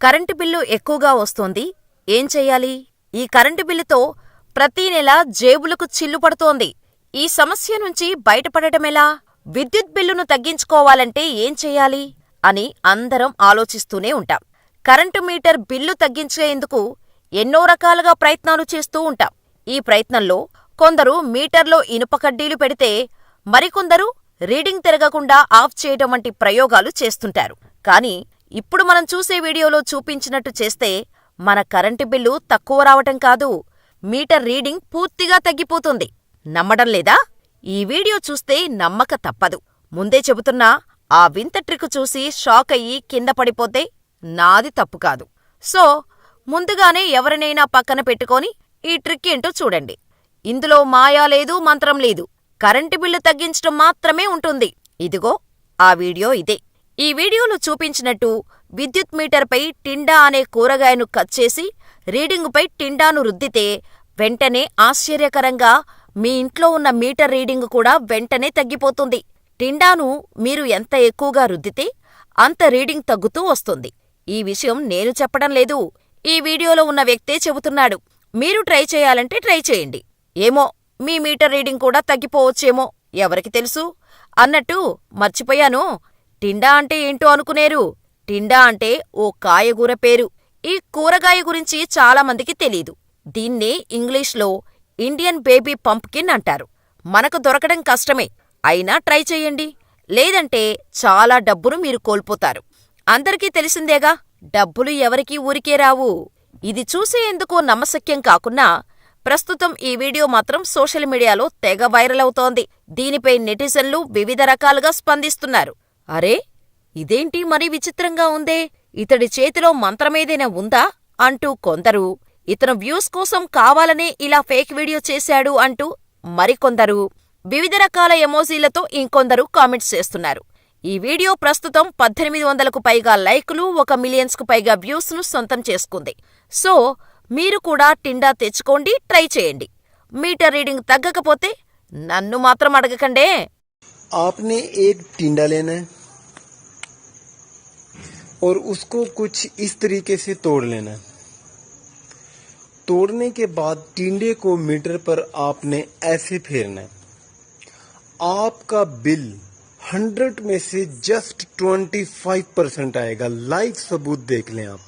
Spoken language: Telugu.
కరెంటు బిల్లు ఎక్కువగా వస్తోంది. ఏం చెయ్యాలి? ఈ కరెంటు బిల్లుతో ప్రతీ నెల జేబులకు చిల్లు పడుతోంది. ఈ సమస్య నుంచి బయటపడటమెలా? విద్యుత్ బిల్లును తగ్గించుకోవాలంటే ఏం చెయ్యాలి అని అందరం ఆలోచిస్తూనే ఉంటాం. కరెంటు మీటర్ బిల్లు తగ్గించేందుకు ఎన్నో రకాలుగా ప్రయత్నాలు చేస్తూ ఉంటాం. ఈ ప్రయత్నంలో కొందరు మీటర్లో ఇనుప కడ్డీలు పెడితే, మరికొందరు రీడింగ్ తిరగకుండా ఆఫ్ చేయటం వంటి ప్రయోగాలు చేస్తుంటారు. కానీ ఇప్పుడు మనం చూసే వీడియోలో చూపించినట్టు చేస్తే మన కరెంటు బిల్లు తక్కువ రావటం కాదు, మీటర్ రీడింగ్ పూర్తిగా తగ్గిపోతుంది. నమ్మడం లేదా? ఈ వీడియో చూస్తే నమ్మక తప్పదు. ముందే చెబుతున్నా, ఆ వింత ట్రిక్ చూసి షాక్ అయ్యి కింద పడిపోతే నాది తప్పు కాదు. సో ముందుగానే ఎవరినైనా పక్కన పెట్టుకొని ఈ ట్రిక్ ఏంటో చూడండి. ఇందులో మాయా లేదు, మంత్రం లేదు. కరెంటు బిల్లు తగ్గించటం మాత్రమే ఉంటుంది. ఇదిగో ఆ వీడియో ఇదే. ఈ వీడియోలో చూపించినట్టు విద్యుత్ మీటర్పై టిండా అనే కూరగాయను కట్ చేసి రీడింగుపై టిండాను రుద్దితే వెంటనే ఆశ్చర్యకరంగా మీ ఇంట్లో ఉన్న మీటర్ రీడింగు కూడా వెంటనే తగ్గిపోతుంది. టిండాను మీరు ఎంత ఎక్కువగా రుద్దితే అంత రీడింగ్ తగ్గుతూ వస్తుంది. ఈ విషయం నేను చెప్పడం లేదు, ఈ వీడియోలో ఉన్న వ్యక్తే చెబుతున్నాడు. మీరు ట్రై చేయాలంటే ట్రై చేయండి. ఏమో, మీ మీటర్ రీడింగ్ కూడా తగ్గిపోవచ్చేమో, ఎవరికి తెలుసు? అన్నట్టు మర్చిపోయాను, టిండా అంటే ఏంటో అనుకునేరు. టిండా అంటే ఓ కాయగూర పేరు. ఈ కూరగాయ గురించి చాలామందికి తెలీదు. దీన్నే ఇంగ్లీష్లో ఇండియన్ బేబీ పంప్కిన్ అంటారు. మనకు దొరకడం కష్టమే, అయినా ట్రై చెయ్యండి. లేదంటే చాలా డబ్బును మీరు కోల్పోతారు. అందరికీ తెలిసిందేగా, డబ్బులు ఎవరికీ ఊరికే రావు. ఇది చూసేందుకు నమ్మశక్యం కాకున్నా ప్రస్తుతం ఈ వీడియో మాత్రం సోషల్ మీడియాలో తెగ వైరల్ అవుతోంది. దీనిపై నెటిజన్లు వివిధ రకాలుగా స్పందిస్తున్నారు. అరే, ఇదేంటి మరీ విచిత్రంగా ఉందే, ఇతడి చేతిలో మంత్రమేదైనా ఉందా అంటూ కొందరు, ఇతను వ్యూస్ కోసం కావాలనే ఇలా ఫేక్ వీడియో చేశాడు అంటూ మరికొందరు, వివిధ రకాల ఎమోజీలతో ఇంకొందరు కామెంట్స్ చేస్తున్నారు. ఈ వీడియో ప్రస్తుతం 1800కు పైగా లైకులు, 1 మిలియన్స్కు పైగా వ్యూస్ను సొంతం చేసుకుంది. సో మీరు కూడా టిండా తెచ్చుకోండి, ట్రై చేయండి. మీటర్ రీడింగ్ తగ్గకపోతే నన్ను మాత్రం అడగకండే. आपने एक टिंडा लेना है और उसको कुछ इस तरीके से तोड़ लेना है। तोड़ने के बाद टिंडे को मीटर पर आपने ऐसे फेरना है। आपका बिल 100 में से जस्ट 25% आएगा। लाइव सबूत देख लें आप।